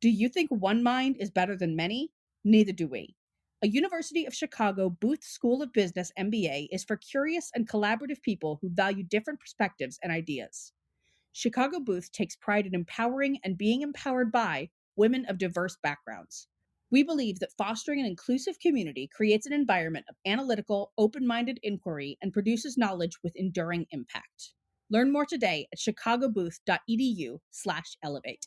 Do you think one mind is better than many? Neither do we. A University of Chicago Booth School of Business MBA is for curious and collaborative people who value different perspectives and ideas. Chicago Booth takes pride in empowering and being empowered by women of diverse backgrounds. We believe that fostering an inclusive community creates an environment of analytical, open minded inquiry and produces knowledge with enduring impact. Learn more today at chicagobooth.edu/elevate.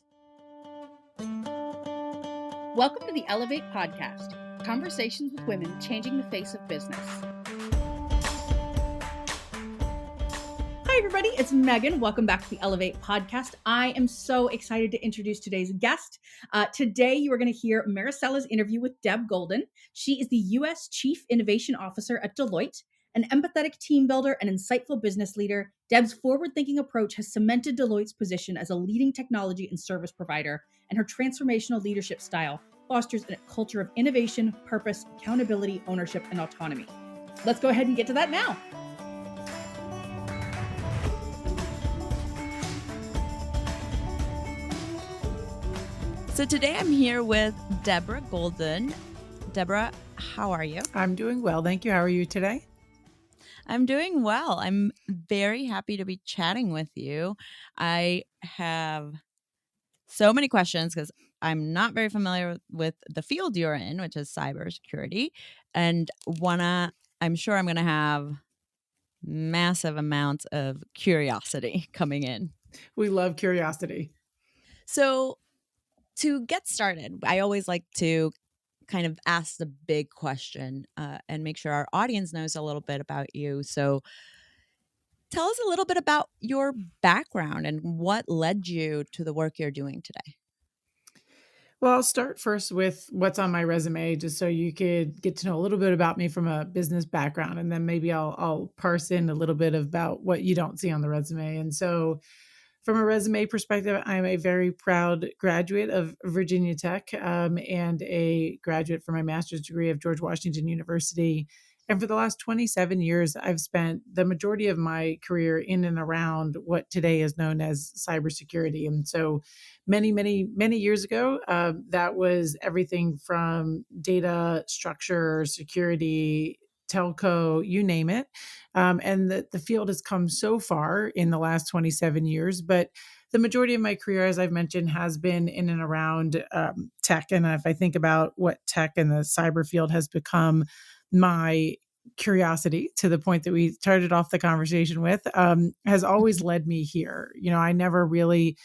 Welcome to the Ellevate podcast, conversations with women changing the face of business. Hi, everybody. It's Megan. Welcome back to the Ellevate podcast. I am so excited to introduce today's guest. Today, you are going to hear Maricella's interview with Deb Golden. She is the U.S. Chief Innovation Officer at Deloitte. An empathetic team builder and insightful business leader, Deb's forward-thinking approach has cemented Deloitte's position as a leading technology and service provider, and her transformational leadership style fosters a culture of innovation, purpose, accountability, ownership, and autonomy. Let's go ahead and get to that now. So today I'm here with Deborah Golden. Deborah, how are you? I'm doing well. Thank you. How are you today? I'm doing well. I'm very happy to be chatting with you. I have so many questions because I'm not very familiar with the field you're in, which is cybersecurity, and I'm sure I'm going to have massive amounts of curiosity coming in. We love curiosity. So to get started, I always like to kind of ask the big question and make sure our audience knows a little bit about you. So tell us a little bit about your background and what led you to the work you're doing today. Well, I'll start first with what's on my resume, just so you could get to know a little bit about me from a business background. And then maybe I'll parse in a little bit about what you don't see on the resume. And so from a resume perspective, I'm a very proud graduate of Virginia Tech and a graduate for my master's degree of George Washington University. And for the last 27 years, I've spent the majority of my career in and around what today is known as cybersecurity. And so many years ago, that was everything from data structure, security, telco, you name it. And the field has come so far in the last 27 years, but the majority of my career, as I've mentioned, has been in and around tech. And if I think about what tech and the cyber field has become, my curiosity, to the point that we started off the conversation with, has always led me here. You know, I never really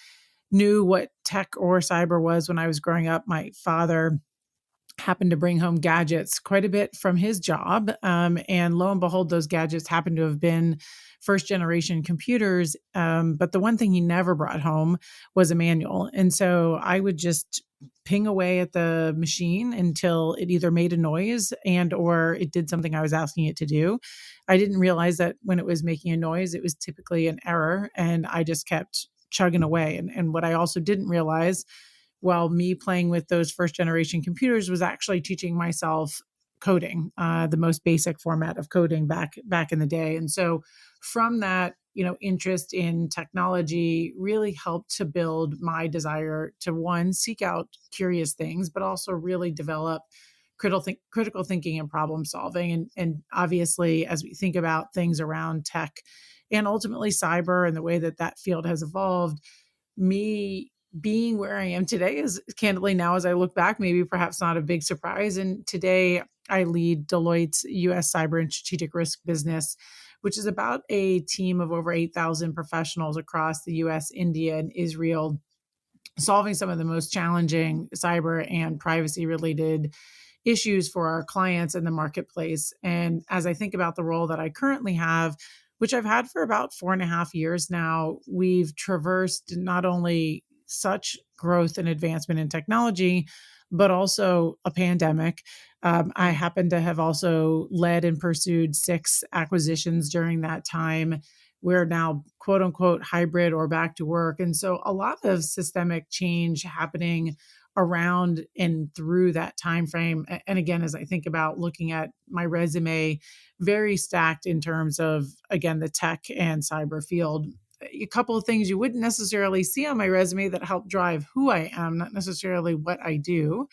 knew what tech or cyber was when I was growing up. My father happened to bring home gadgets quite a bit from his job. And lo and behold, those gadgets happened to have been first generation computers. But the one thing he never brought home was a manual. And so I would just ping away at the machine until it either made a noise and or it did something I was asking it to do. I didn't realize that when it was making a noise, it was typically an error. And I just kept chugging away. And what I also didn't realize, while me playing with those first generation computers, was actually teaching myself coding, the most basic format of coding back in the day. And so from that, interest in technology really helped to build my desire to, one, seek out curious things, but also really develop critical thinking and problem solving. And obviously, as we think about things around tech and ultimately cyber and the way that field has evolved, me being where I am today is, candidly, now as I look back, maybe perhaps not a big surprise. And today I lead Deloitte's U.S. Cyber and Strategic Risk business, which is about a team of over 8,000 professionals across the U.S., India, and Israel, solving some of the most challenging cyber and privacy related issues for our clients in the marketplace. And as I think about the role that I currently have, which I've had for about 4.5 years now, we've traversed not only such growth and advancement in technology, but also a pandemic. I happen to have also led and pursued 6 acquisitions during that time. We're now, quote unquote, hybrid or back to work. And so a lot of systemic change happening around and through that time frame. And again, as I think about looking at my resume, very stacked in terms of, again, the tech and cyber field. a couple of things you wouldn't necessarily see on my resume that help drive who I am, not necessarily what I do.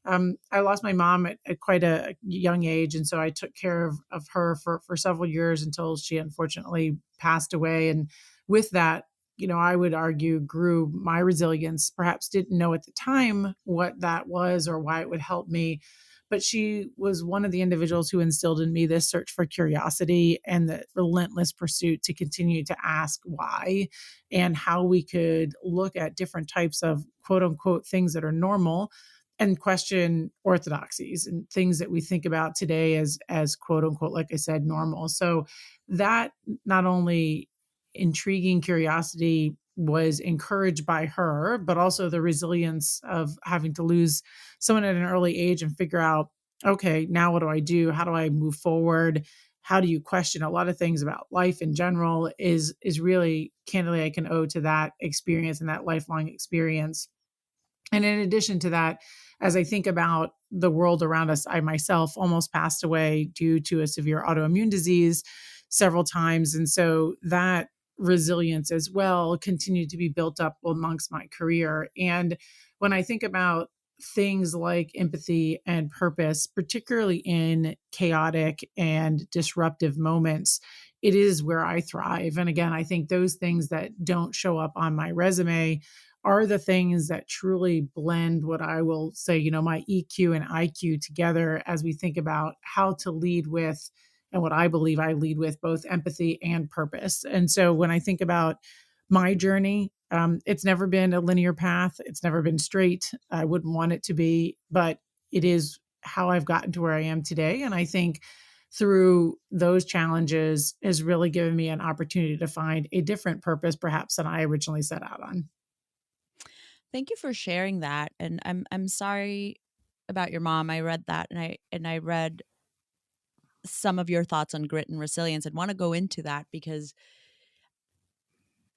I lost my mom at quite a young age. And so I took care of her for several years until she unfortunately passed away. And with that, I would argue grew my resilience. Perhaps didn't know at the time what that was or why it would help me. But she was one of the individuals who instilled in me this search for curiosity and the relentless pursuit to continue to ask why and how we could look at different types of quote unquote things that are normal and question orthodoxies and things that we think about today as quote unquote, like I said, normal. So that not only intriguing curiosity was encouraged by her, but also the resilience of having to lose someone at an early age and figure out, okay, now what do I do? How do I move forward? How do you question a lot of things about life in general is really candidly I can owe to that experience and that lifelong experience. And in addition to that, as I think about the world around us, I myself almost passed away due to a severe autoimmune disease several times. And so that resilience as well continued to be built up amongst my career. And when I think about things like empathy and purpose, particularly in chaotic and disruptive moments, it is where I thrive. And again, I think those things that don't show up on my resume are the things that truly blend what I will say, my EQ and IQ together as we think about how to lead with, and what I believe I lead with, both empathy and purpose. And so when I think about my journey, it's never been a linear path. It's never been straight. I wouldn't want it to be, but it is how I've gotten to where I am today. And I think through those challenges has really given me an opportunity to find a different purpose, perhaps, than I originally set out on. Thank you for sharing that. And I'm sorry about your mom. I read that and I read some of your thoughts on grit and resilience and want to go into that because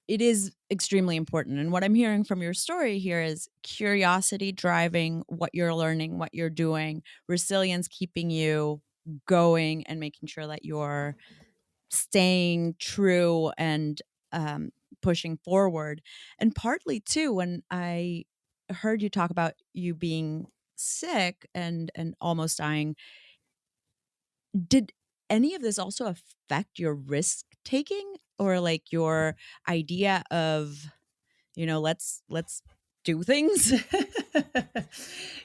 it is extremely important. And what I'm hearing from your story here is curiosity driving what you're learning, what you're doing, resilience keeping you going and making sure that you're staying true and um, pushing forward. And partly too, when I heard you talk about you being sick and almost dying, did any of this also affect your risk taking or like your idea of, let's do things?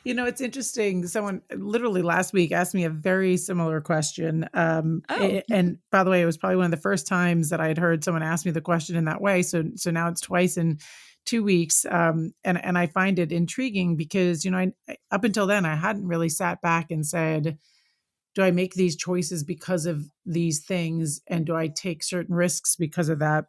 It's interesting. Someone literally last week asked me a very similar question. Oh, And by the way, it was probably one of the first times that I had heard someone ask me the question in that way. So now it's twice in 2 weeks. And I find it intriguing because, up until then, I hadn't really sat back and said, do I make these choices because of these things? And do I take certain risks because of that?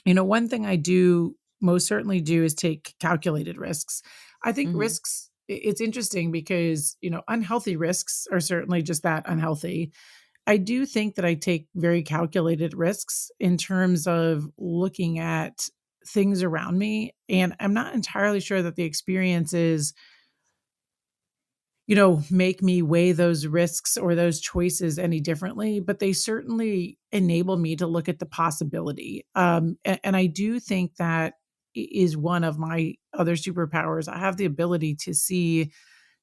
One thing I do most certainly do is take calculated risks. I think hmm risks, it's interesting because, unhealthy risks are certainly just that, unhealthy. I do think that I take very calculated risks in terms of looking at things around me. And I'm not entirely sure that the experiences make me weigh those risks or those choices any differently, but they certainly enable me to look at the possibility. And I do think that is one of my other superpowers. I have the ability to see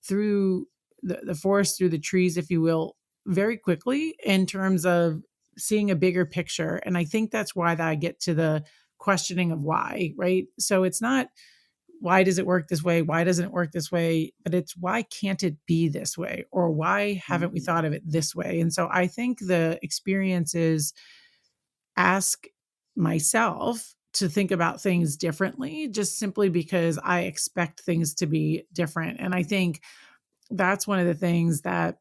through the forest, through the trees, if you will, very quickly in terms of seeing a bigger picture. And I think that's why that I get to the questioning of why, right? So it's not why does it work this way? Why doesn't it work this way? But it's why can't it be this way? Or why haven't we thought of it this way? And so I think the experiences ask myself to think about things differently, just simply because I expect things to be different. And I think that's one of the things that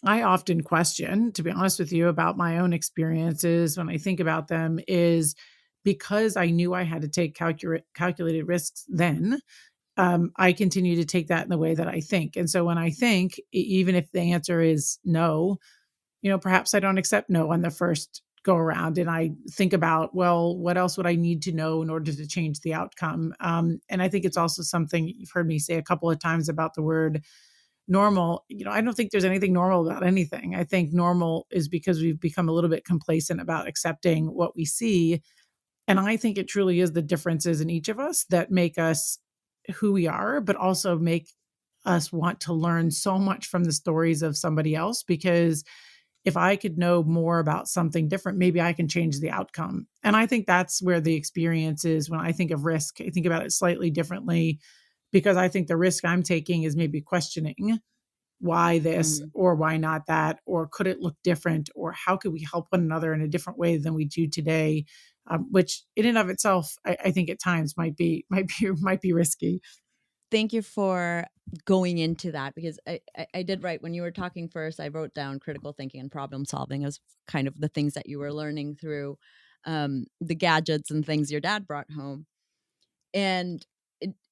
I often question, to be honest with you, about my own experiences when I think about them is because I knew I had to take calculated risks then. I continue to take that in the way that I think. And so when I think, even if the answer is no, perhaps I don't accept no on the first go around. And I think about, well, what else would I need to know in order to change the outcome? And I think it's also something you've heard me say a couple of times about the word normal. I don't think there's anything normal about anything. I think normal is because we've become a little bit complacent about accepting what we see. And I think it truly is the differences in each of us that make us who we are, but also make us want to learn so much from the stories of somebody else. Because if I could know more about something different, maybe I can change the outcome. And I think that's where the experience is. When I think of risk, I think about it slightly differently, because I think the risk I'm taking is maybe questioning why this Mhm. or why not that, or could it look different, or how could we help one another in a different way than we do today, which in and of itself, I think at times might be risky. Thank you for going into that, because I did write, when you were talking first, I wrote down critical thinking and problem solving as kind of the things that you were learning through the gadgets and things your dad brought home. And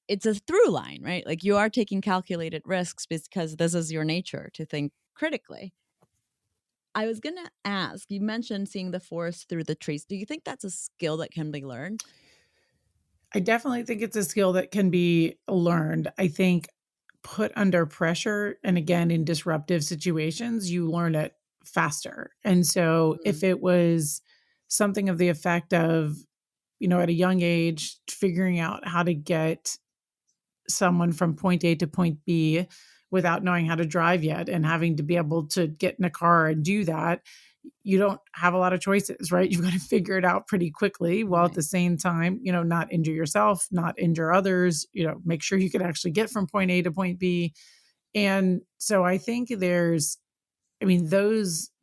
it's a through line, right? Like, you are taking calculated risks because this is your nature to think critically. I was going to ask, you mentioned seeing the forest through the trees. Do you think that's a skill that can be learned? I definitely think it's a skill that can be learned. I think put under pressure and again in disruptive situations, you learn it faster. And so if Mhm. it was something of the effect of, at a young age, figuring out how to get someone from point A to point B without knowing how to drive yet and having to be able to get in a car and do that, you don't have a lot of choices, right? You've got to figure it out pretty quickly while at Right. the same time, not injure yourself, not injure others, make sure you can actually get from point A to point B. And so I think those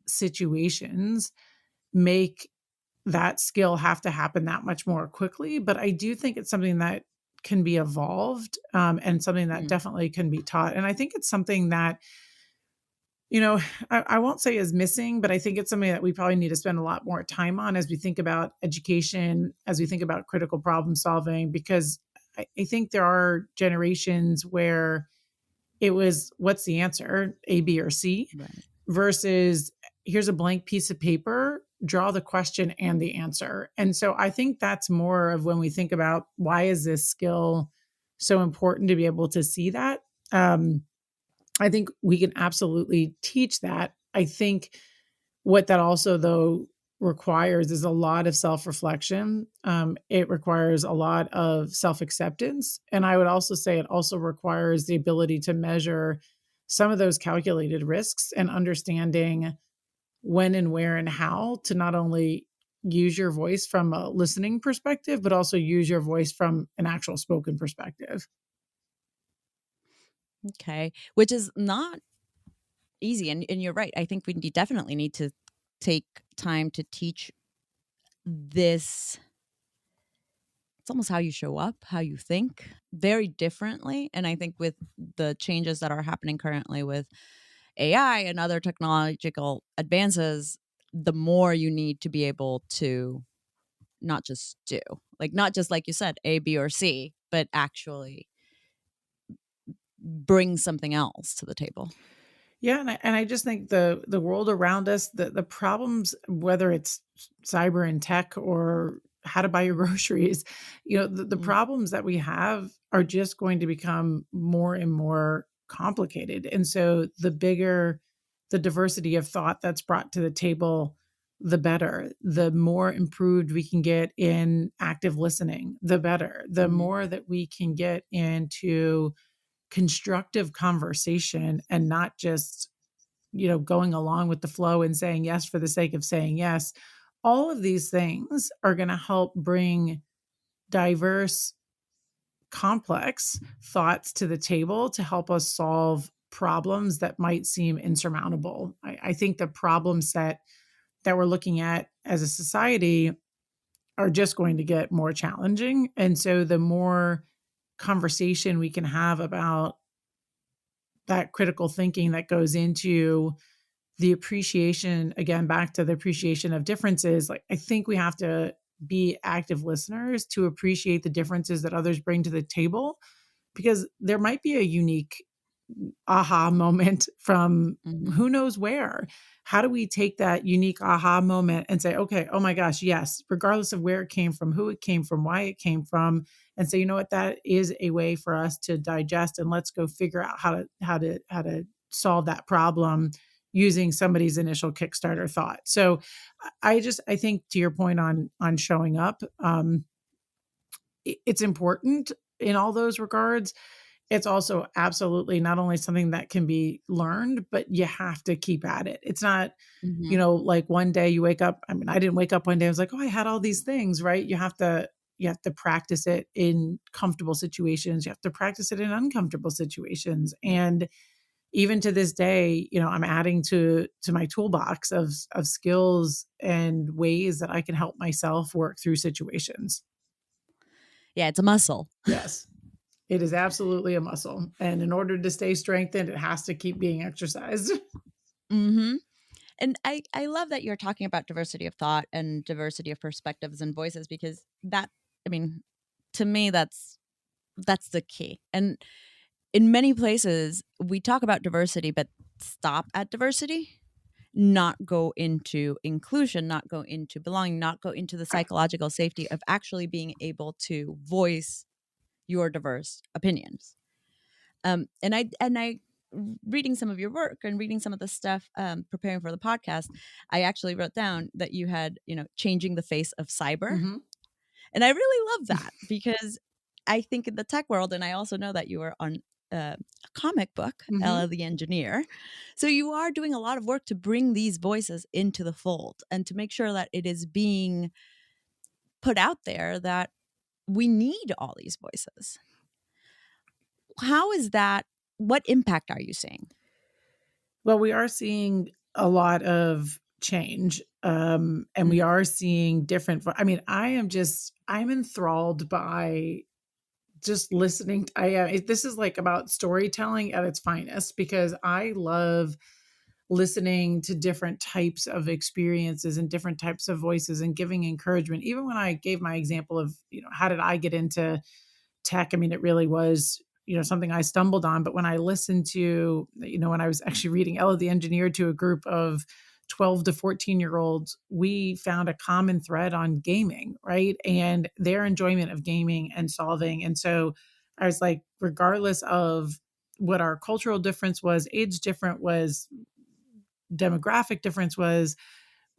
situations make that skill have to happen that much more quickly. But I do think it's something that can be evolved, and something that Mm. definitely can be taught. And I think it's something that, you know, I won't say is missing, but I think it's something that we probably need to spend a lot more time on as we think about education, as we think about critical problem solving, because I think there are generations where it was, what's the answer, A, B, or C, Right. versus here's a blank piece of paper, draw the question and the answer. And so I think that's more of when we think about why is this skill so important to be able to see that. Um, I think we can absolutely teach that. I think what that also, though, requires is a lot of self reflection. It requires a lot of self acceptance. And I would also say it also requires the ability to measure some of those calculated risks and understanding when and where and how to not only use your voice from a listening perspective, but also use your voice from an actual spoken perspective. Okay. Which is not easy. And you're right. I think we definitely need to take time to teach this. It's almost how you show up, how you think very differently. And I think with the changes that are happening currently with AI and other technological advances, the more you need to be able to not just do, like, not just like you said, A, B, or C, but actually bring something else to the table. Yeah, and I just think the world around us, the problems, whether it's cyber and tech or how to buy your groceries, the Mm. problems that we have are just going to become more and more complicated. And so the bigger the diversity of thought that's brought to the table, the better. The more improved we can get in active listening, the better. The Mhm. more that we can get into constructive conversation and not just, going along with the flow and saying yes for the sake of saying yes. All of these things are going to help bring diverse, complex thoughts to the table to help us solve problems that might seem insurmountable. I think the problem set that we're looking at as a society are just going to get more challenging. And so the more conversation we can have about that critical thinking that goes into the appreciation, again back to the appreciation of differences, like I think we have to be active listeners to appreciate the differences that others bring to the table, because there might be a unique aha moment from Mhm. who knows where. How do we take that unique aha moment and say, okay, oh my gosh, yes, regardless of where it came from, who it came from, why it came from, and say, you know what, that is a way for us to digest, and let's go figure out how to solve that problem using somebody's initial Kickstarter thought. So I think to your point on showing up, it's important in all those regards. It's also absolutely not only something that can be learned, but you have to keep at it. It's not, Mm-hmm. like one day you wake up. I mean, I didn't wake up one day, I was like, oh, I had all these things, right? You have to practice it in comfortable situations. You have to practice it in uncomfortable situations. And even to this day, I'm adding to my toolbox of skills and ways that I can help myself work through situations. Yeah, it's a muscle. Yes. It is absolutely a muscle. And in order to stay strengthened, it has to keep being exercised. Mm-hmm. And I love that you're talking about diversity of thought and diversity of perspectives and voices, because that, I mean, to me, that's the key. And in many places, we talk about diversity, but stop at diversity, not go into inclusion, not go into belonging, not go into the psychological safety of actually being able to voice your diverse opinions. And I reading some of your work and reading some of the stuff, preparing for the podcast, I actually wrote down that you had, changing the face of cyber. Mm-hmm. And I really love that, because I think in the tech world, and I also know that you are on a comic book, Mm-hmm. Ella the Engineer. So you are doing a lot of work to bring these voices into the fold and to make sure that it is being put out there that we need all these voices. How is that? What impact are you seeing? Well, we are seeing a lot of change. And we Mm. are seeing different. I mean, I'm enthralled by just listening. This is like about storytelling at its finest, because I love listening to different types of experiences and different types of voices and giving encouragement. Even when I gave my example of, how did I get into tech? I mean, it really was, something I stumbled on. But when I listened to, when I was actually reading Ella the Engineer to a group of 12 to 14-year-olds, we found a common thread on gaming, right? And their enjoyment of gaming and solving. And so I was like, regardless of what our cultural difference was, age different was, demographic difference was,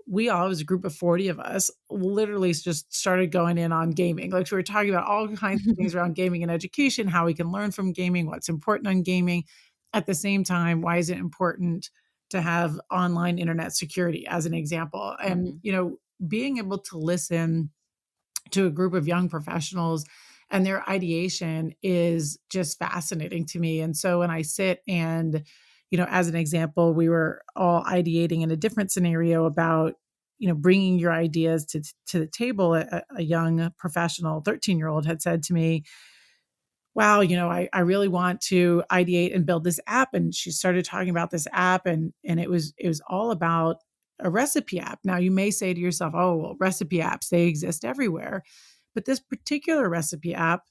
we all, it was a group of 40 of us, literally just started going in on gaming. Like, we were talking about all kinds of things around gaming and education, how we can learn from gaming, what's important on gaming. At the same time, why is it important to have online internet security, as an example? And, Mhm. being able to listen to a group of young professionals and their ideation is just fascinating to me. And so when I sit and, as an example, we were all ideating in a different scenario about, bringing your ideas to the table. A young professional, 13-year-old, had said to me, wow, I really want to ideate and build this app. And she started talking about this app, and it was all about a recipe app. Now, you may say to yourself, oh, well, recipe apps, they exist everywhere. But this particular recipe app,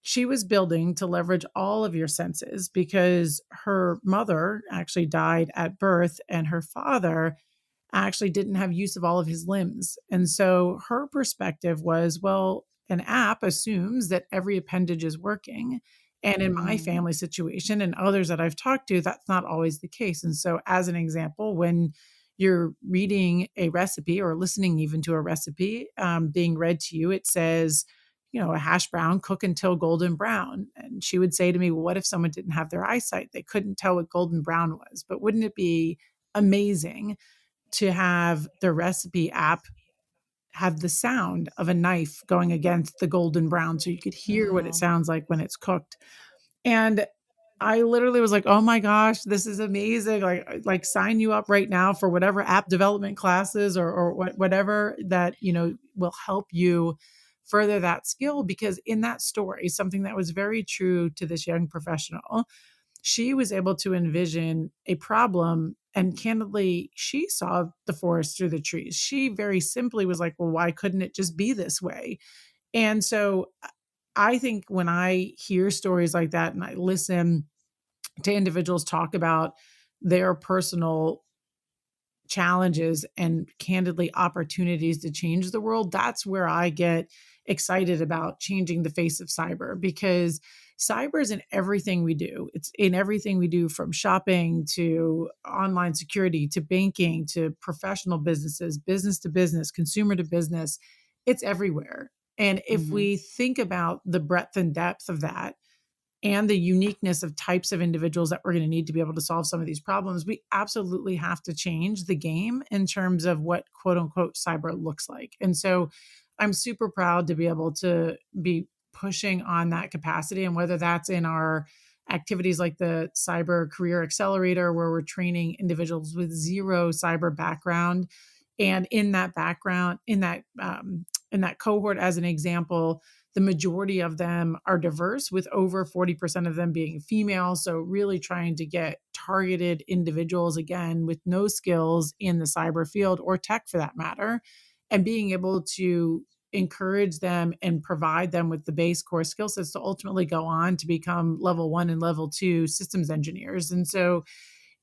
she was building to leverage all of your senses, because her mother actually died at birth and her father actually didn't have use of all of his limbs. And so her perspective was, well, an app assumes that every appendage is working. And in my Mm. family situation and others that I've talked to, that's not always the case. And so, as an example, when you're reading a recipe or listening even to a recipe being read to you, it says, a hash brown, cook until golden brown. And she would say to me, well, what if someone didn't have their eyesight? They couldn't tell what golden brown was. But wouldn't it be amazing to have the recipe app have the sound of a knife going against the golden brown so you could hear what it Wow. sounds like when it's cooked? And I literally was like, "Oh my gosh, this is amazing." Like sign you up right now for whatever app development classes or whatever that, will help you further that skill. Because in that story, something that was very true to this young professional, she was able to envision a problem, and candidly, she saw the forest through the trees. She very simply was like, well, why couldn't it just be this way? And so I think when I hear stories like that and I listen to individuals talk about their personal challenges and candidly opportunities to change the world, that's where I get excited about changing the face of cyber. Because cyber is in everything we do. It's in everything we do, from shopping to online security to banking to professional businesses, business to business, consumer to business. It's everywhere. And if Mm-hmm. we think about the breadth and depth of that, and the uniqueness of types of individuals that we're going to need to be able to solve some of these problems, we absolutely have to change the game in terms of what quote unquote cyber looks like. And so I'm super proud to be able to be pushing on that capacity. And whether that's in our activities like the Cyber Career Accelerator, where we're training individuals with zero cyber background. And in that background, in that cohort, as an example, the majority of them are diverse, with over 40% of them being female. So, really trying to get targeted individuals, again, with no skills in the cyber field or tech for that matter, and being able to encourage them and provide them with the base core skill sets to ultimately go on to become level 1 and level 2 systems engineers. And so,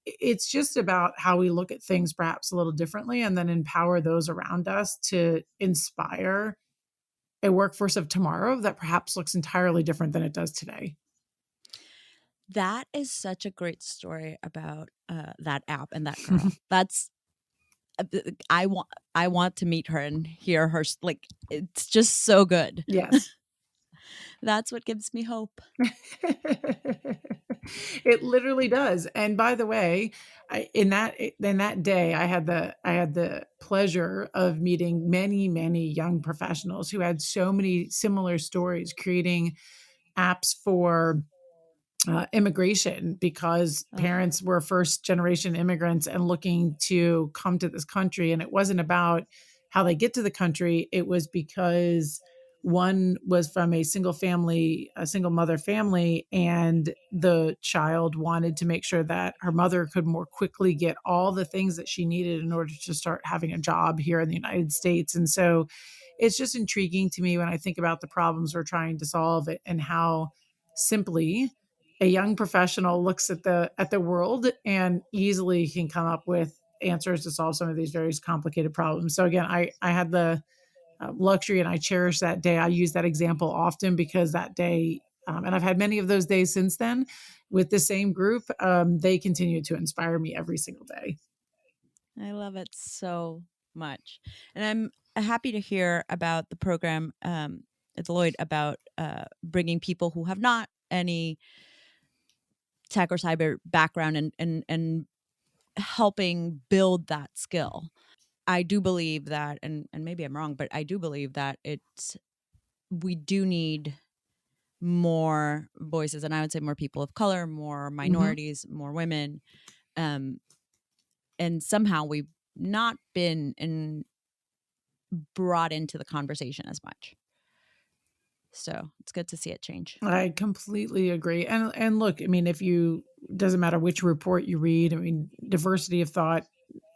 it's just about how we look at things perhaps a little differently, and then empower those around us to inspire a workforce of tomorrow that perhaps looks entirely different than it does today. That is such a great story about that app and that girl. That's I want to meet her and hear her like it's just so good. Yes. That's what gives me hope. It literally does. And by the way, in that day, I had the pleasure of meeting many young professionals who had so many similar stories, creating apps for immigration, because Ugh. parents were first generation immigrants and looking to come to this country. And it wasn't about how they get to the country, it was because one was from a single mother family, and the child wanted to make sure that her mother could more quickly get all the things that she needed in order to start having a job here in the United States. And so it's just intriguing to me when I think about the problems we're trying to solve, and how simply a young professional looks at the world and easily can come up with answers to solve some of these very complicated problems. So again, I had the luxury, and I cherish that day. I use that example often because that day, and I've had many of those days since then with the same group. They continue to inspire me every single day. I love it so much. And I'm happy to hear about the program at Deloitte about bringing people who have not any tech or cyber background and helping build that skill. I do believe that, and maybe I'm wrong, but I do believe that we do need more voices, and I would say more people of color, more Mhm. minorities, more women, um, and somehow we've not been brought into the conversation as much. So it's good to see it change. I completely agree. And look, I mean, if you doesn't matter which report you read, I mean, diversity of thought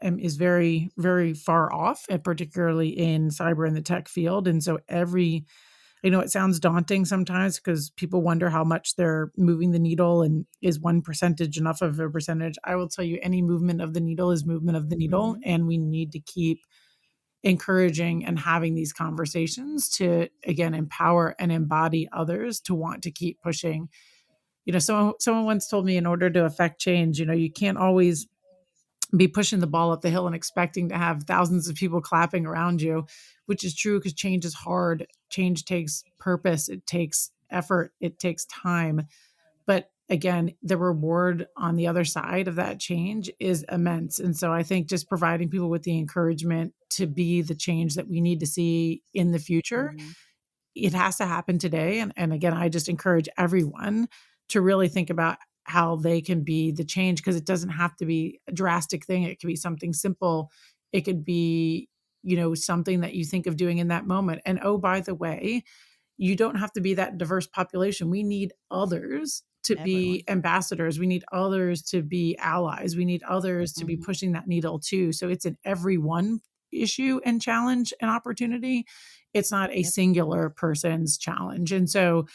is very far off, and particularly in cyber and the tech field. And so it sounds daunting sometimes because people wonder how much they're moving the needle, and is one percentage enough of a percentage? I will tell you, any movement of the needle is movement of the needle, Mm-hmm. and we need to keep encouraging and having these conversations to, again, empower and embody others to want to keep pushing. Someone once told me, in order to affect change, you can't always be pushing the ball up the hill and expecting to have thousands of people clapping around you, which is true, because change is hard. Change takes purpose, it takes effort, it takes time. But again, the reward on the other side of that change is immense. And so I think just providing people with the encouragement to be the change that we need to see in the future, Mm-hmm. it has to happen today. And again, I just encourage everyone to really think about how they can be the change, because it doesn't have to be a drastic thing. It could be something simple. It could be, something that you think of doing in that moment. And oh, by the way, you don't have to be that diverse population. We need others to be Everyone. ambassadors. We need others to be allies. We need others to be Mm-hmm. pushing that needle too. So it's an everyone issue and challenge and opportunity. It's not a Yep. singular person's challenge. And so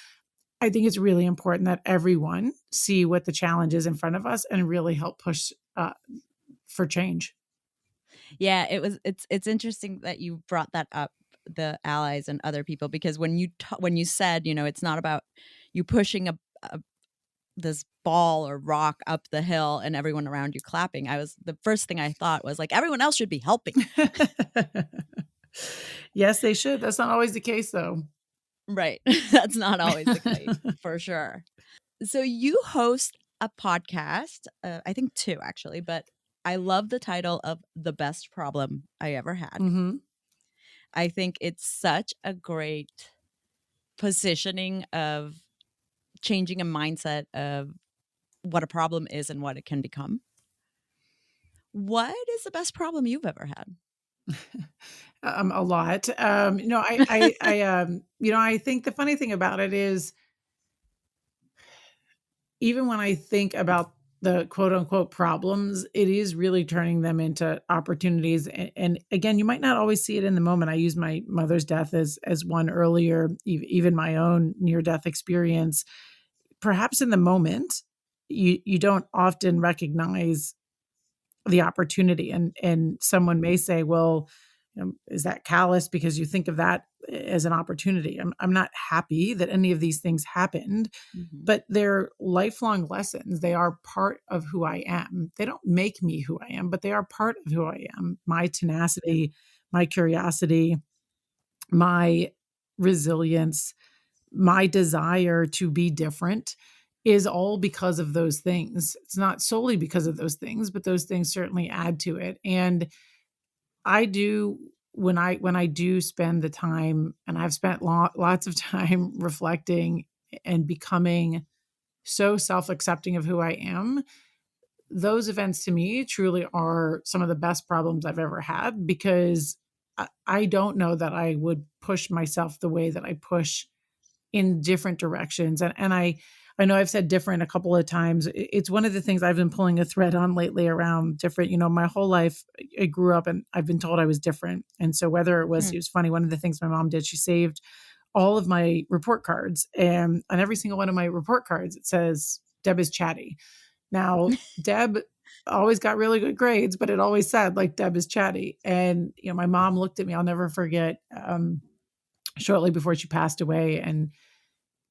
I think it's really important that everyone see what the challenge is in front of us and really help push for change. Yeah, it's interesting that you brought that up, the allies and other people, because when you said, it's not about you pushing this ball or rock up the hill and everyone around you clapping, the first thing I thought was like, everyone else should be helping. Yes, they should. That's not always the case, though. Right. That's not always the case, for sure. So you host a podcast, I think 2 actually, but I love the title of The Best Problem I Ever Had. Mm-hmm. I think it's such a great positioning of changing a mindset of what a problem is and what it can become. What is the best problem you've ever had? A lot. I think the funny thing about it is, even when I think about the quote unquote problems, it is really turning them into opportunities. And again, you might not always see it in the moment. I used my mother's death as one earlier, even my own near death experience. Perhaps in the moment, you don't often recognize the opportunity, and someone may say, well, is that callous because you think of that as an opportunity? I'm not happy that any of these things happened, but they're lifelong lessons. They are part of who I am. They don't make me who I am, but they are part of who I am. My tenacity, my curiosity, my resilience, my desire to be different is all because of those things. It's not solely because of those things, but those things certainly add to it. And I do, when I do spend the time, and I've spent lots of time reflecting and becoming so self-accepting of who I am, those events to me truly are some of the best problems I've ever had, because I don't know that I would push myself the way that I push in different directions. And I know I've said different a couple of times. It's one of the things I've been pulling a thread on lately around different. My whole life I grew up and I've been told I was different. And so whether it was funny, one of the things my mom did, she saved all of my report cards, and on every single one of my report cards, it says, Deb is chatty. Now, Deb always got really good grades, but it always said like, Deb is chatty. And, my mom looked at me, I'll never forget, shortly before she passed away. And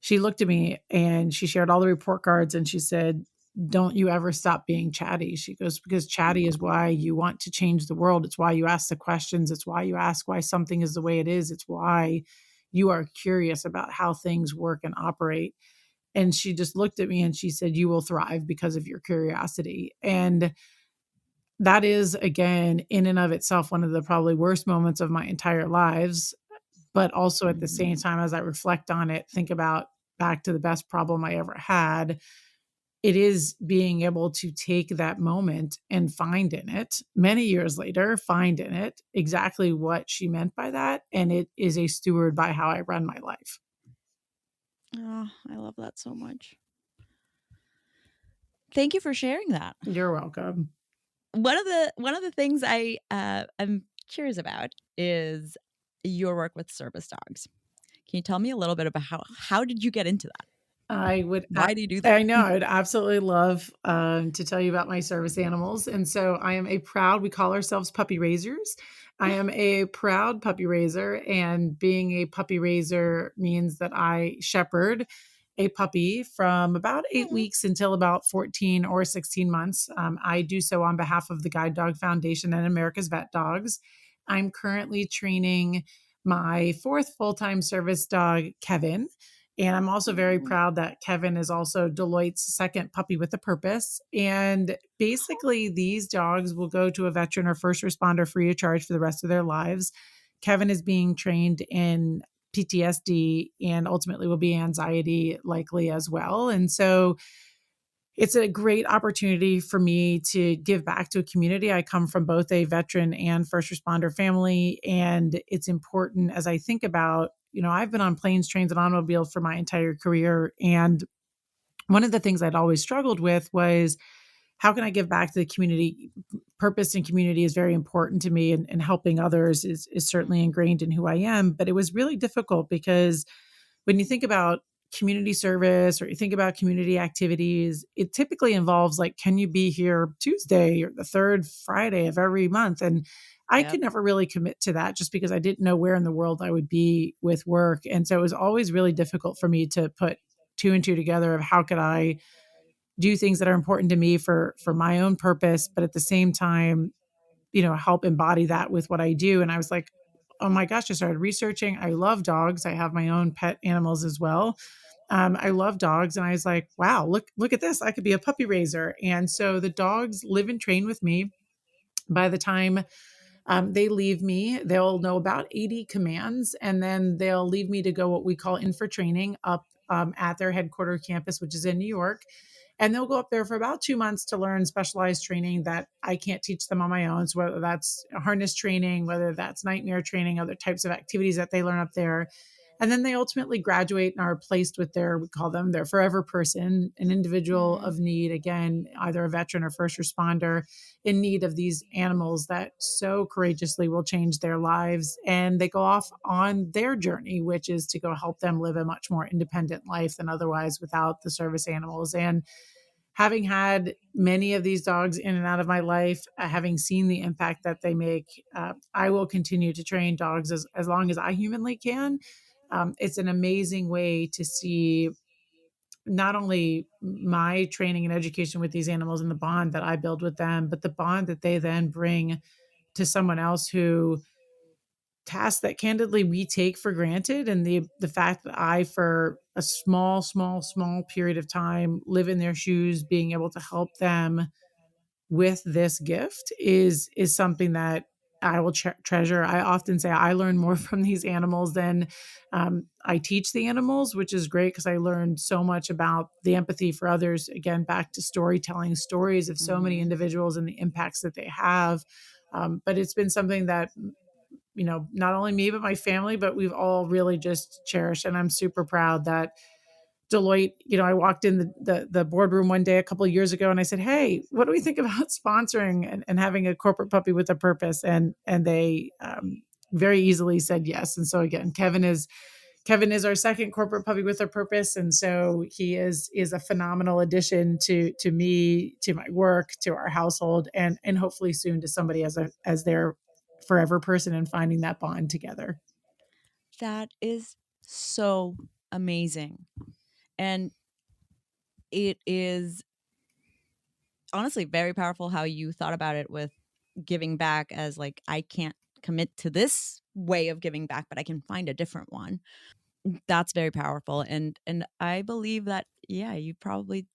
she looked at me and she shared all the report cards and she said, don't you ever stop being chatty. She goes, because chatty is why you want to change the world. It's why you ask the questions. It's why you ask why something is the way it is. It's why you are curious about how things work and operate. And she just looked at me and she said, you will thrive because of your curiosity. And that is, again, in and of itself, one of the probably worst moments of my entire lives. But also at the same time, as I reflect on it, think about back to the best problem I ever had, it is being able to take that moment and find in it, many years later, find in it exactly what she meant by that. And it is a steward by how I run my life. Oh, I love that so much. Thank you for sharing that. You're welcome. One of the things I'm curious about is your work with service dogs. Can you tell me a little bit about how did you get into that? I would. Why do you do that? I know. I'd absolutely love to tell you about my service animals. And so I am we call ourselves puppy raisers. I am a proud puppy raiser, and being a puppy raiser means that I shepherd a puppy from about 8 weeks until about 14 or 16 months. I do so on behalf of the Guide Dog Foundation and America's Vet Dogs. I'm currently training my 4th full-time service dog, Kevin. And I'm also very proud that Kevin is also Deloitte's 2nd puppy with a purpose. And basically, these dogs will go to a veteran or first responder free of charge for the rest of their lives. Kevin is being trained in PTSD and ultimately will be anxiety likely as well. And so it's a great opportunity for me to give back to a community. I come from both a veteran and first responder family. And it's important as I think about, I've been on planes, trains, and automobiles for my entire career. And one of the things I'd always struggled with was, how can I give back to the community? Purpose and community is very important to me, and helping others is certainly ingrained in who I am. But it was really difficult because when you think about community service or you think about community activities, it typically involves like, can you be here Tuesday or the 3rd Friday of every month? And I could never really commit to that just because I didn't know where in the world I would be with work. And so it was always really difficult for me to put two and two together of how could I do things that are important to me for my own purpose, but at the same time, help embody that with what I do. And I was like, oh my gosh, I started researching. I love dogs. I have my own pet animals as well. I love dogs. And I was like, wow, look at this. I could be a puppy raiser. And so the dogs live and train with me. By the time they leave me, they'll know about 80 commands, and then they'll leave me to go what we call in for training up at their headquarter campus, which is in New York. And they'll go up there for about 2 months to learn specialized training that I can't teach them on my own. So whether that's harness training, whether that's nightmare training, other types of activities that they learn up there. And then they ultimately graduate and are placed with we call them their forever person, an individual of need, again, either a veteran or first responder in need of these animals that so courageously will change their lives. And they go off on their journey, which is to go help them live a much more independent life than otherwise without the service animals. And having had many of these dogs in and out of my life, having seen the impact that they make, I will continue to train dogs as long as I humanly can. It's an amazing way to see not only my training and education with these animals and the bond that I build with them, but the bond that they then bring to someone else who tasks that candidly we take for granted. And the fact that I, for a small period of time, live in their shoes, being able to help them with this gift is something that I will treasure. I often say I learn more from these animals than I teach the animals, which is great because I learned so much about the empathy for others. Again, back to storytelling, stories of so many individuals and the impacts that they have. But it's been something that not only me but my family, but we've all really just cherished. And I'm super proud that Deloitte, I walked in the boardroom one day a couple of years ago and I said, hey, what do we think about sponsoring and having a corporate puppy with a purpose? And they very easily said yes. And so again, Kevin is our second corporate puppy with a purpose. And so he is a phenomenal addition to me, to my work, to our household, and hopefully soon to somebody as their forever person and finding that bond together. That is so amazing. And it is honestly very powerful how you thought about it with giving back as like, I can't commit to this way of giving back, but I can find a different one. That's very powerful. And I believe that, yeah, you probably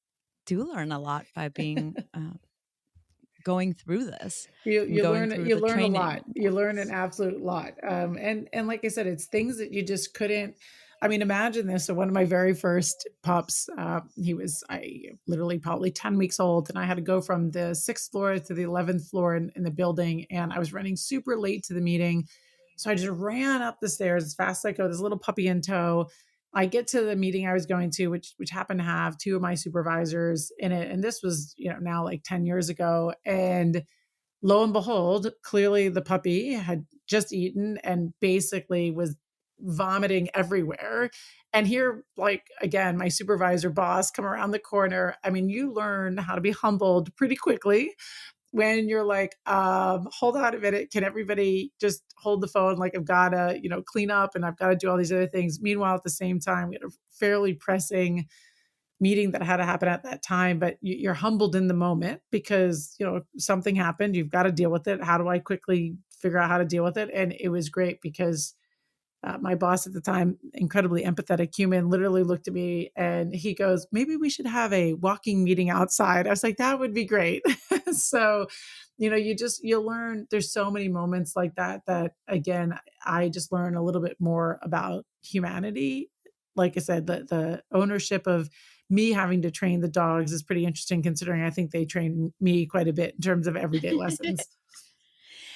do learn a lot by being going through this and You going learn through you the learn a training lot. and You learn an points. absolute lot. And like I said, it's things that you just couldn't. I mean, imagine this. So one of my very first pups, he was literally probably 10 weeks old, and I had to go from the 6th floor to the 11th floor in the building, and I was running super late to the meeting. So I just ran up the stairs as fast as I could, this little puppy in tow. I get to the meeting I was going to, which happened to have two of my supervisors in it. And this was, now like 10 years ago. And lo and behold, clearly the puppy had just eaten and basically was vomiting everywhere. And here, like, again, my supervisor boss come around the corner. I mean, you learn how to be humbled pretty quickly when you're like, hold on a minute, can everybody just hold the phone? Like, I've got to, clean up and I've got to do all these other things. Meanwhile, at the same time, we had a fairly pressing meeting that had to happen at that time, but you're humbled in the moment because, something happened. You've got to deal with it. How do I quickly figure out how to deal with it? And it was great because my boss at the time, incredibly empathetic human, literally looked at me and he goes, maybe we should have a walking meeting outside. I was like, that would be great. So, you learn, there's so many moments like that again, I just learn a little bit more about humanity. Like I said, the ownership of me having to train the dogs is pretty interesting, considering I think they train me quite a bit in terms of everyday lessons.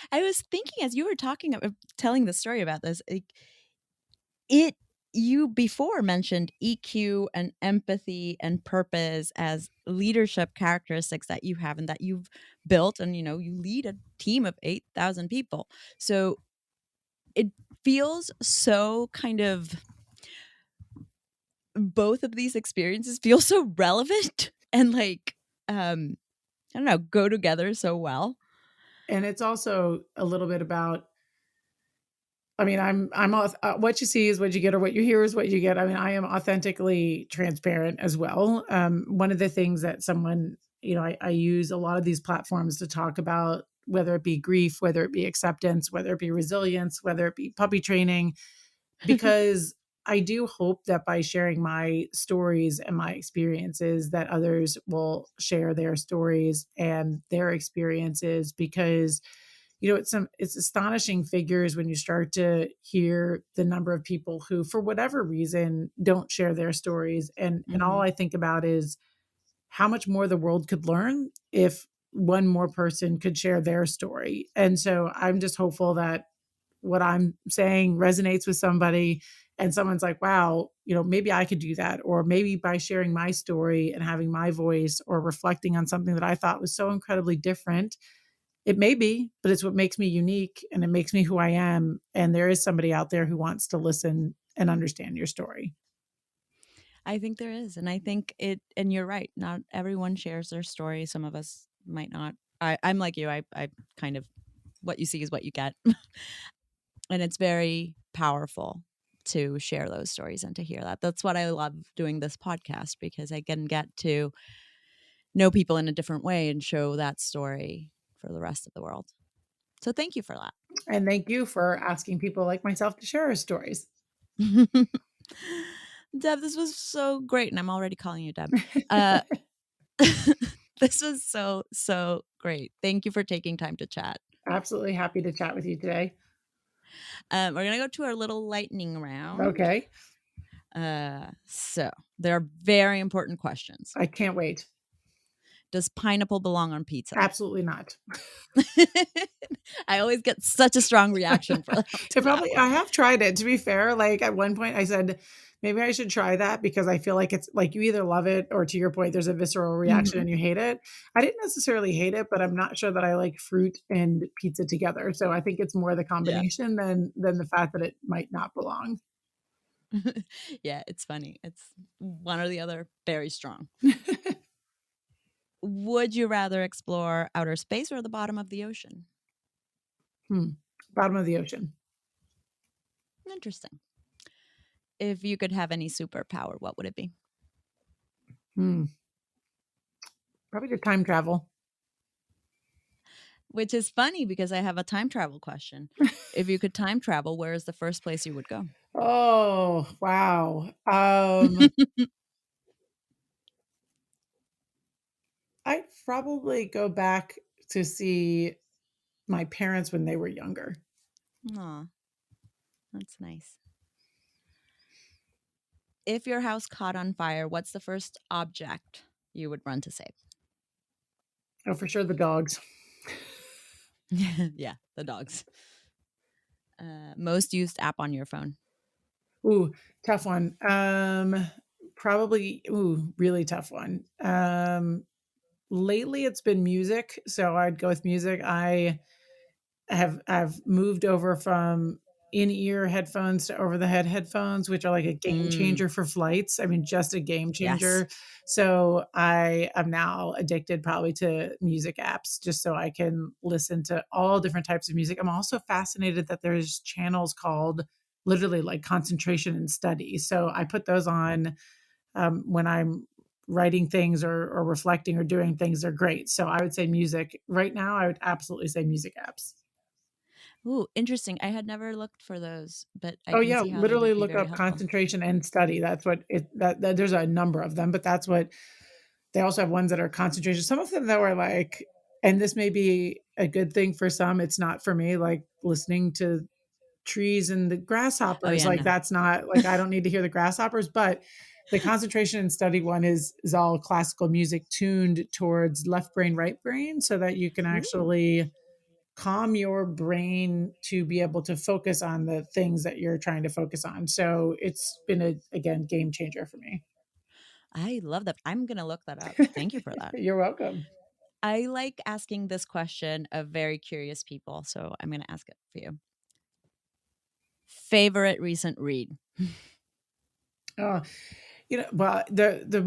I was thinking as you were talking about telling the story about this, like, it you before mentioned EQ and empathy and purpose as leadership characteristics that you have and that you've built, and you lead a team of 8,000 people. So it feels so kind of, both of these experiences feel so relevant and like, I don't know, go together so well. And it's also a little bit about I mean, what you see is what you get, or what you hear is what you get. I mean, I am authentically transparent as well. One of the things that someone, I use a lot of these platforms to talk about, whether it be grief, whether it be acceptance, whether it be resilience, whether it be puppy training, because I do hope that by sharing my stories and my experiences, that others will share their stories and their experiences, because it's astonishing figures when you start to hear the number of people who, for whatever reason, don't share their stories. And all I think about is how much more the world could learn if one more person could share their story. And so I'm just hopeful that what I'm saying resonates with somebody, and someone's like, wow, maybe I could do that. Or maybe by sharing my story and having my voice, or reflecting on something that I thought was so incredibly different, it may be, but it's what makes me unique, and it makes me who I am. And there is somebody out there who wants to listen and understand your story. I think there is. And I think and you're right. Not everyone shares their story. Some of us might not. I'm like you. I kind of, what you see is what you get. And it's very powerful to share those stories and to hear that. That's what I love doing this podcast, because I can get to know people in a different way and show that story for the rest of the world. So thank you for that. And thank you for asking people like myself to share our stories. Deb, this was so great. And I'm already calling you Deb. This was so great. Thank you for taking time to chat. Absolutely happy to chat with you today. We're going to go to our little lightning round. Okay. So there are very important questions. I can't wait. Does pineapple belong on pizza? Absolutely not. I always get such a strong reaction for that. I have tried it, to be fair. Like at one point I said, maybe I should try that, because I feel like it's like you either love it, or to your point, there's a visceral reaction and you hate it. I didn't necessarily hate it, but I'm not sure that I like fruit and pizza together. So I think it's more the combination than the fact that it might not belong. Yeah, it's funny. It's one or the other, very strong. Would you rather explore outer space or the bottom of the ocean? Bottom of the ocean. Interesting. If you could have any superpower, what would it be? Probably the time travel. Which is funny, because I have a time travel question. If you could time travel, where is the first place you would go? Oh, wow. I'd probably go back to see my parents when they were younger. Aw, that's nice. If your house caught on fire, what's the first object you would run to save? Oh, for sure, the dogs. Yeah, the dogs. Most used app on your phone? Ooh, tough one. Probably, really tough one. Lately it's been music, so I'd go with music. I've moved over from in-ear headphones to over-the-head headphones, which are like a game changer for flights. I mean, just a game changer. Yes. So I am now addicted probably to music apps, just so I can listen to all different types of music. I'm also fascinated that there's channels called literally like concentration and study. So I put those on when I'm writing things or reflecting or doing things. They're great. So I would say music. Right now, I would absolutely say music apps. Ooh, interesting. I had never looked for those, but I can see how literally they would be look very up helpful. concentration and study. That's what that there's a number of them, but that's what they also have. Ones that are concentration. Some of them though are like, and this may be a good thing for some, it's not for me, like listening to trees and the grasshoppers. Oh, yeah, like no. That's not like, I don't need to hear the grasshoppers, but the concentration and study one is all classical music tuned towards left brain, right brain, so that you can actually calm your brain to be able to focus on the things that you're trying to focus on. So it's been again, game changer for me. I love that. I'm going to look that up. Thank you for that. You're welcome. I like asking this question of very curious people, so I'm going to ask it for you. Favorite recent read? Well, the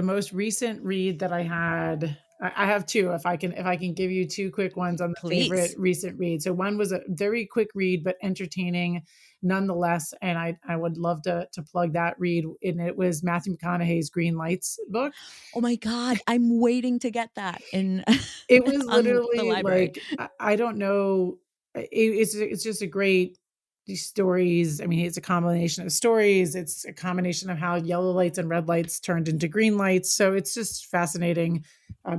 most recent read that I had I have two. If I can give you two quick ones on the favorite Please. recent read. So one was a very quick read, but entertaining nonetheless. And I would love to plug that read. And it was Matthew McConaughey's Green Lights book. Oh my God, I'm waiting to get that in It was on the literally library. like, I don't know. It's just a great, these stories. I mean, it's a combination of stories. It's a combination of how yellow lights and red lights turned into green lights. So it's just fascinating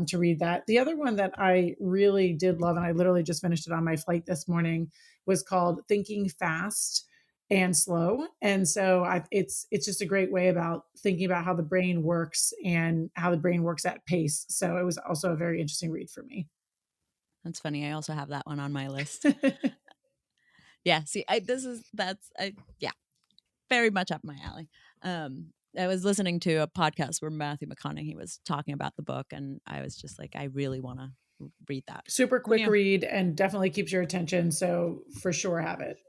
to read that. The other one that I really did love, and I literally just finished it on my flight this morning, was called Thinking Fast and Slow. And so it's just a great way about thinking about how the brain works and how the brain works at pace. So it was also a very interesting read for me. That's funny. I also have that one on my list. Yeah. See, yeah, very much up my alley. I was listening to a podcast where Matthew McConaughey was talking about the book, and I was just like, I really want to read that. Super quick Yeah. read and definitely keeps your attention. So for sure, have it.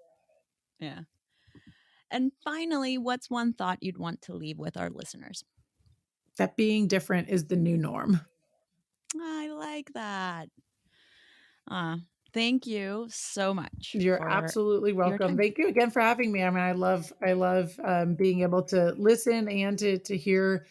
Yeah. And finally, what's one thought you'd want to leave with our listeners? That being different is the new norm. I like that. Thank you so much. You're absolutely welcome. time. Thank you again for having me. I mean, I love being able to listen and to hear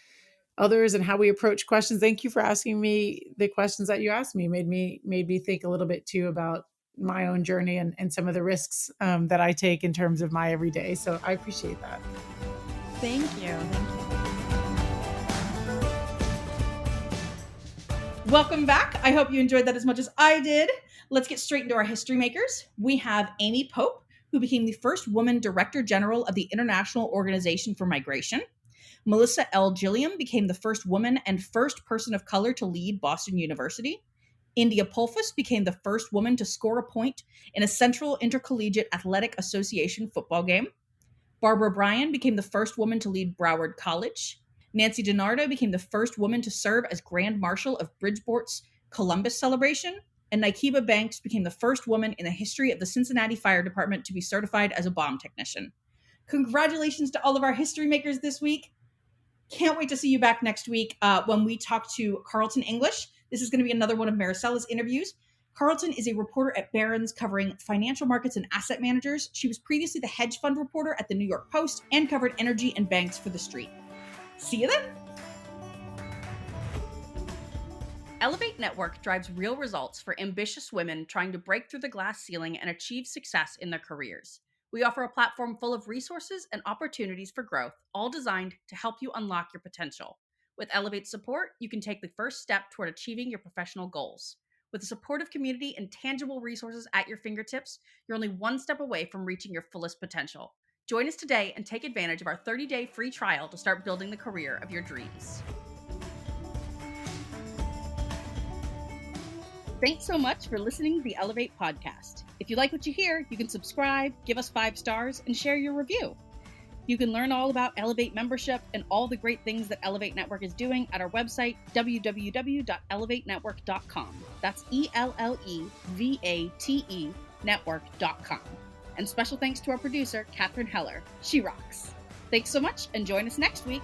others and how we approach questions. Thank you for asking me the questions that you asked me. Made me think a little bit too about my own journey and some of the risks that I take in terms of my everyday. So I appreciate that. Thank you. Welcome back. I hope you enjoyed that as much as I did. Let's get straight into our history makers. We have Amy Pope, who became the first woman Director General of the International Organization for Migration. Melissa L. Gilliam became the first woman and first person of color to lead Boston University. India Pulfus became the first woman to score a point in a Central Intercollegiate Athletic Association football game. Barbara Bryan became the first woman to lead Broward College. Nancy DiNardo became the first woman to serve as Grand Marshal of Bridgeport's Columbus celebration. And Nikiba Banks became the first woman in the history of the Cincinnati Fire Department to be certified as a bomb technician. Congratulations to all of our history makers this week. Can't wait to see you back next week when we talk to Carlton English. This is going to be another one of Maricella's interviews. Carlton is a reporter at Barron's covering financial markets and asset managers. She was previously the hedge fund reporter at the New York Post and covered energy and banks for The Street. See you then. Ellevate Network drives real results for ambitious women trying to break through the glass ceiling and achieve success in their careers. We offer a platform full of resources and opportunities for growth, all designed to help you unlock your potential. With Ellevate support, you can take the first step toward achieving your professional goals. With a supportive community and tangible resources at your fingertips, you're only one step away from reaching your fullest potential. Join us today and take advantage of our 30-day free trial to start building the career of your dreams. Thanks so much for listening to the Ellevate podcast. If you like what you hear, you can subscribe, give us 5 stars, and share your review. You can learn all about Ellevate membership and all the great things that Ellevate Network is doing at our website, www.ellevatenetwork.com. That's ELLEVATE network.com. And special thanks to our producer, Catherine Heller. She rocks. Thanks so much, and join us next week.